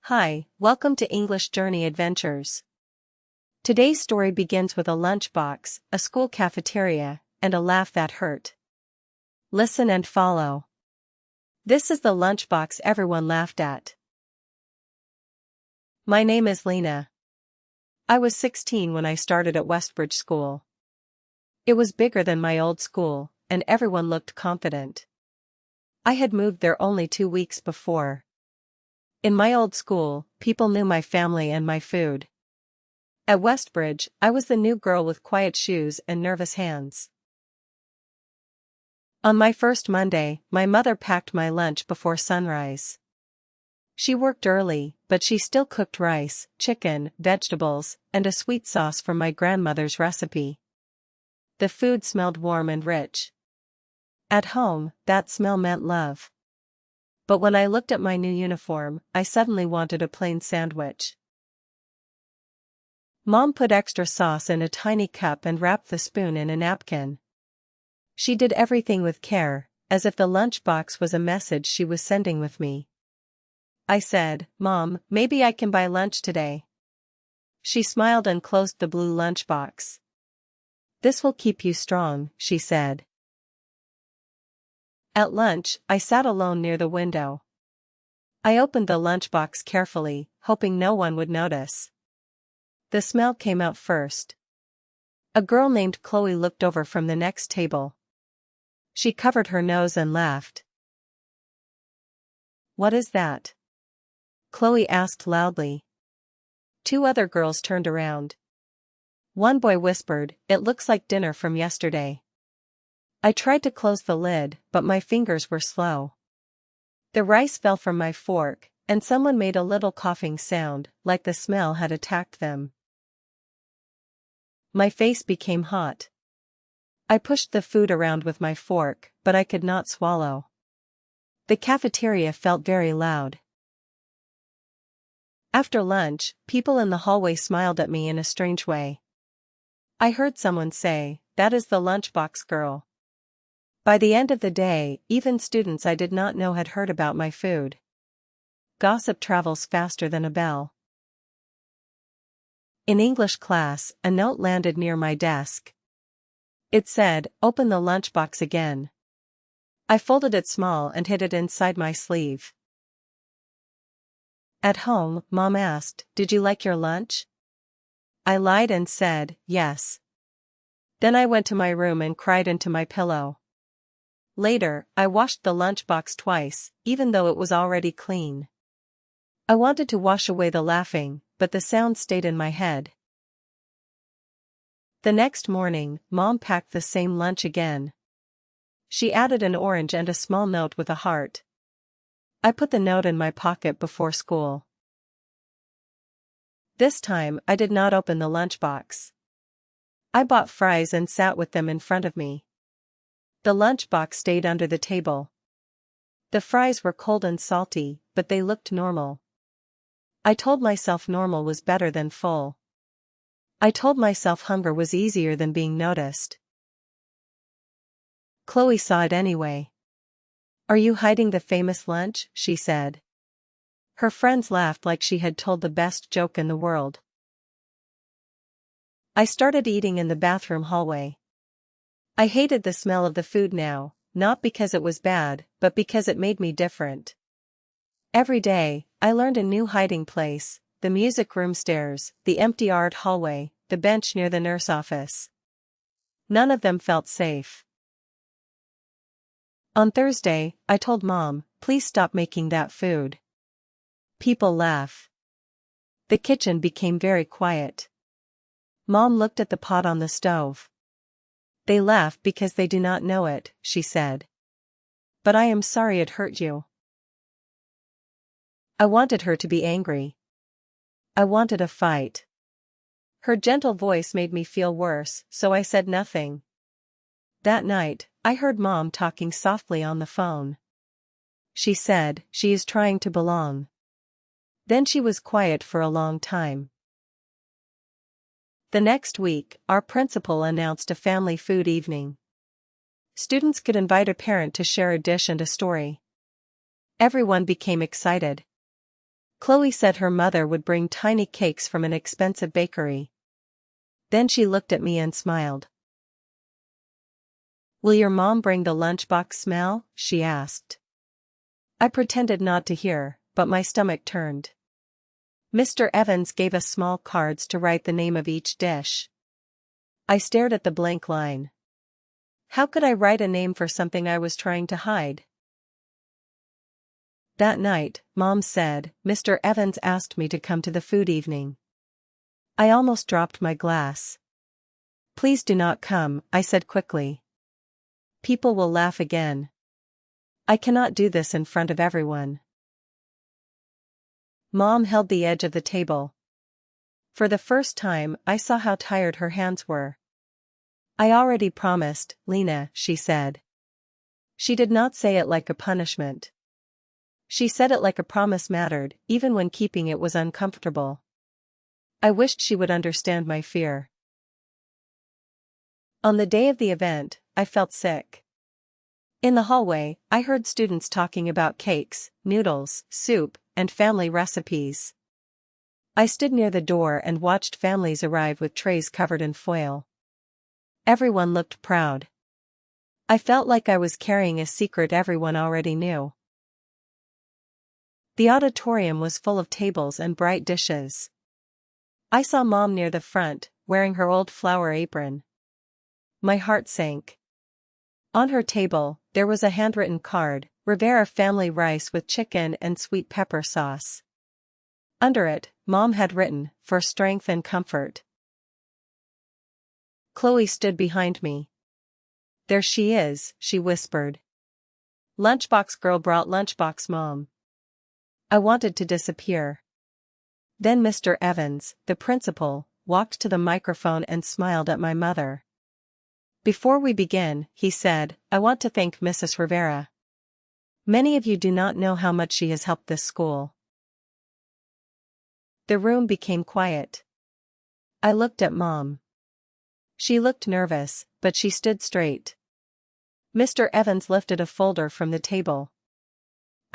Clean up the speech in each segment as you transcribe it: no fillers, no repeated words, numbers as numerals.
Hi, welcome to English Journey Adventures. Today's story begins with a lunchbox, a school cafeteria, and a laugh that hurt. Listen and follow. This is the lunchbox everyone laughed at. My name is Lina. I was 16 when I started at Westbridge School. It was bigger than my old school, and everyone looked confident. I had moved there only 2 weeks before. In my old school, people knew my family and my food. At Westbridge, I was the new girl with quiet shoes and nervous hands. On my first Monday, my mother packed my lunch before sunrise. She worked early, but she still cooked rice, chicken, vegetables, and a sweet sauce from my grandmother's recipe. The food smelled warm and rich. At home, that smell meant love. But when I looked at my new uniform, I suddenly wanted a plain sandwich. Mom put extra sauce in a tiny cup and wrapped the spoon in a napkin. She did everything with care, as if the lunchbox was a message she was sending with me. I said, "Mom, maybe I can buy lunch today." She smiled and closed the blue lunchbox. "This will keep you strong," she said. At lunch, I sat alone near the window. I opened the lunchbox carefully, hoping no one would notice. The smell came out first. A girl named Chloe looked over from the next table. She covered her nose and laughed. "What is that?" Chloe asked loudly. 2 other girls turned around. One boy whispered, "It looks like dinner from yesterday." I tried to close the lid, but my fingers were slow. The rice fell from my fork, and someone made a little coughing sound, like the smell had attacked them. My face became hot. I pushed the food around with my fork, but I could not swallow. The cafeteria felt very loud. After lunch, people in the hallway smiled at me in a strange way. I heard someone say, "That is the lunchbox girl." By the end of the day, even students I did not know had heard about my food. Gossip travels faster than a bell. In English class, a note landed near my desk. It said, "Open the lunchbox again." I folded it small and hid it inside my sleeve. At home, Mom asked, "Did you like your lunch?" I lied and said, "Yes." Then I went to my room and cried into my pillow. Later, I washed the lunchbox twice, even though it was already clean. I wanted to wash away the laughing, but the sound stayed in my head. The next morning, Mom packed the same lunch again. She added an orange and a small note with a heart. I put the note in my pocket before school. This time, I did not open the lunchbox. I bought fries and sat with them in front of me. The lunchbox stayed under the table. The fries were cold and salty, but they looked normal. I told myself normal was better than full. I told myself hunger was easier than being noticed. Chloe saw it anyway. "Are you hiding the famous lunch?" she said. Her friends laughed like she had told the best joke in the world. I started eating in the bathroom hallway. I hated the smell of the food now, not because it was bad, but because it made me different. Every day, I learned a new hiding place: the music room stairs, the empty art hallway, the bench near the nurse office. None of them felt safe. On Thursday, I told Mom, "Please stop making that food." People laugh. The kitchen became very quiet. Mom looked at the pot on the stove. "They laugh because they do not know it," she said. "But I am sorry it hurt you." I wanted her to be angry. I wanted a fight. Her gentle voice made me feel worse, so I said nothing. That night, I heard Mom talking softly on the phone. She said, "She is trying to belong." Then she was quiet for a long time. The next week, our principal announced a family food evening. Students could invite a parent to share a dish and a story. Everyone became excited. Chloe said her mother would bring tiny cakes from an expensive bakery. Then she looked at me and smiled. "Will your mom bring the lunchbox smell?" she asked. I pretended not to hear, but my stomach turned. Mr. Evans gave us small cards to write the name of each dish. I stared at the blank line. How could I write a name for something I was trying to hide? That night, Mom said, "Mr. Evans asked me to come to the food evening." I almost dropped my glass. "Please do not come," I said quickly. "People will laugh again. I cannot do this in front of everyone." Mom held the edge of the table. For the first time, I saw how tired her hands were. "I already promised, Lina," she said. She did not say it like a punishment. She said it like a promise mattered, even when keeping it was uncomfortable. I wished she would understand my fear. On the day of the event, I felt sick. In the hallway, I heard students talking about cakes, noodles, soup, and family recipes. I stood near the door and watched families arrive with trays covered in foil. Everyone looked proud. I felt like I was carrying a secret everyone already knew. The auditorium was full of tables and bright dishes. I saw Mom near the front, wearing her old flower apron. My heart sank. On her table, there was a handwritten card, "Rivera family rice with chicken and sweet pepper sauce." Under it, Mom had written, "For strength and comfort." Chloe stood behind me. "There she is," she whispered. "Lunchbox girl brought lunchbox mom." I wanted to disappear. Then Mr. Evans, the principal, walked to the microphone and smiled at my mother. "Before we begin," he said, "I want to thank Mrs. Rivera. Many of you do not know how much she has helped this school." The room became quiet. I looked at Mom. She looked nervous, but she stood straight. Mr. Evans lifted a folder from the table.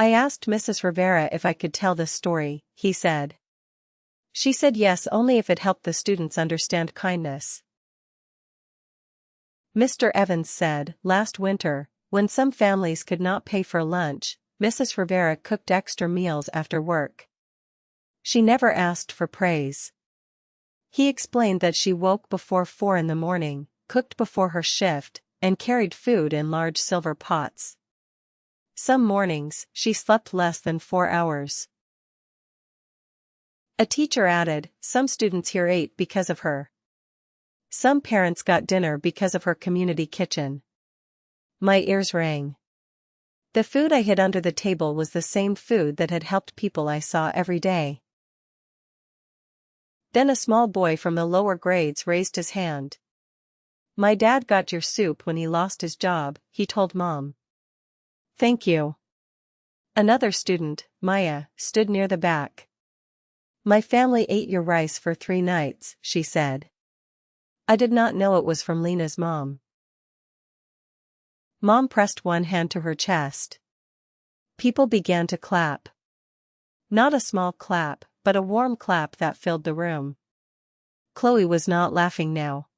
"I asked Mrs. Rivera if I could tell this story," he said. "She said yes, only if it helped the students understand kindness." Mr. Evans said, "Last winter, when some families could not pay for lunch, Mrs. Rivera cooked extra meals after work. She never asked for praise." He explained that she woke before 4 in the morning, cooked before her shift, and carried food in large silver pots. Some mornings, she slept less than 4 hours. A teacher added, "Some students here ate because of her. Some parents got dinner because of her community kitchen." My ears rang. The food I hid under the table was the same food that had helped people I saw every day. Then a small boy from the lower grades raised his hand. "My dad got your soup when he lost his job," he told Mom. "Thank you." Another student, Maya, stood near the back. "My family ate your rice for 3 nights, she said." I did not know it was from Lina's mom. Mom pressed one hand to her chest. People began to clap. Not a small clap, but a warm clap that filled the room. Chloe was not laughing now.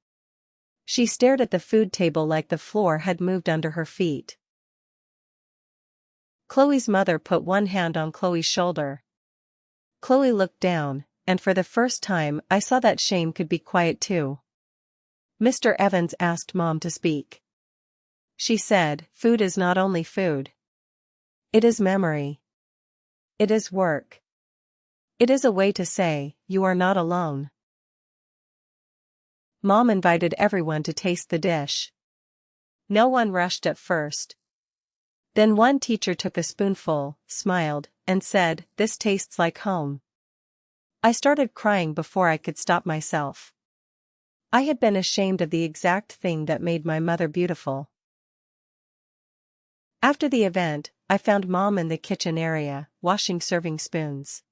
She stared at the food table like the floor had moved under her feet. Chloe's mother put one hand on Chloe's shoulder. Chloe looked down, and for the first time I saw that shame could be quiet too. Mr. Evans asked Mom to speak. She said, "Food is not only food. It is memory. It is work. It is a way to say, you are not alone." Mom invited everyone to taste the dish. No one rushed at first. Then one teacher took a spoonful, smiled, and said, "This tastes like home." I started crying before I could stop myself. I had been ashamed of the exact thing that made my mother beautiful. After the event, I found Mom in the kitchen area, washing serving spoons.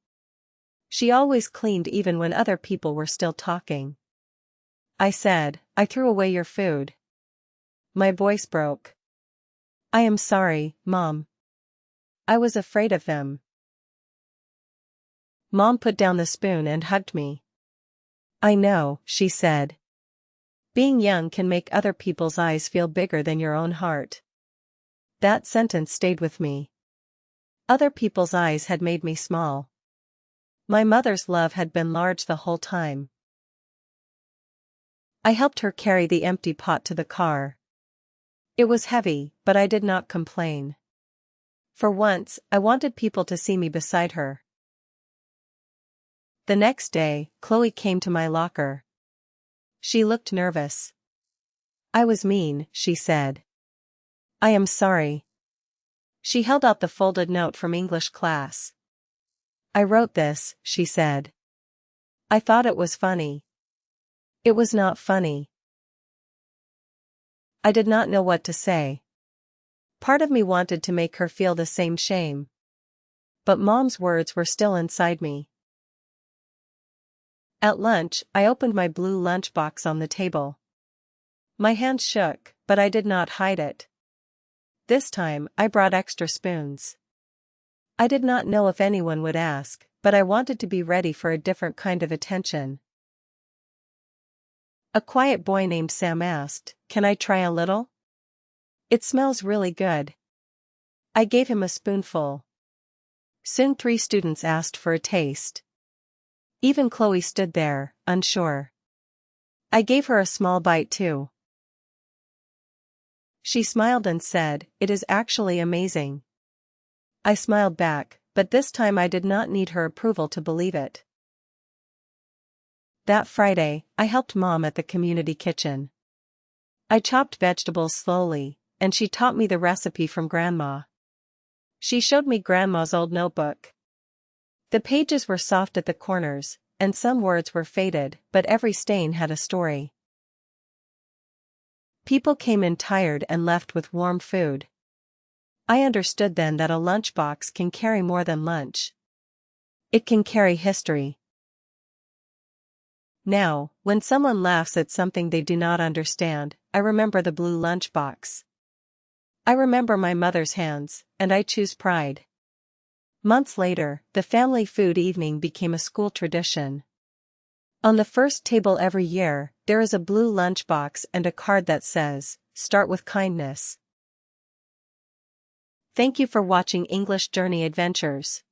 She always cleaned even when other people were still talking. I said, "I threw away your food." My voice broke. "I am sorry, Mom. I was afraid of them." Mom put down the spoon and hugged me. I know, she said. Being young can make other people's eyes feel bigger than your own heart. That sentence stayed with me. Other people's eyes had made me small. My mother's love had been large the whole time. I helped her carry the empty pot to the car. It was heavy, but I did not complain. For once, I wanted people to see me beside her. The next day, Chloe came to my locker. She looked nervous. I was mean, she said. I am sorry. She held out the folded note from English class. I wrote this, she said. I thought it was funny. It was not funny. I did not know what to say. Part of me wanted to make her feel the same shame. But Mom's words were still inside me. At lunch, I opened my blue lunchbox on the table. My hand shook, but I did not hide it. This time, I brought extra spoons. I did not know if anyone would ask, but I wanted to be ready for a different kind of attention. A quiet boy named Sam asked, "Can I try a little?" "It smells really good." I gave him a spoonful. Soon 3 students asked for a taste. Even Chloe stood there, unsure. I gave her a small bite too. She smiled and said, "It is actually amazing." I smiled back, but this time I did not need her approval to believe it. That Friday, I helped Mom at the community kitchen. I chopped vegetables slowly, and she taught me the recipe from Grandma. She showed me Grandma's old notebook. The pages were soft at the corners, and some words were faded, but every stain had a story. People came in tired and left with warm food. I understood then that a lunchbox can carry more than lunch. It can carry history. Now, when someone laughs at something they do not understand, I remember the blue lunchbox. I remember my mother's hands, and I choose pride. Months later, the family food evening became a school tradition. On the first table every year, there is a blue lunchbox and a card that says, "Start with kindness." Thank you for watching English Journey Adventures.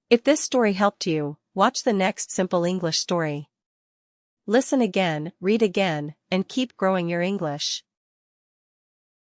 If this story helped you, watch the next simple English story. Listen again, read again, and keep growing your English.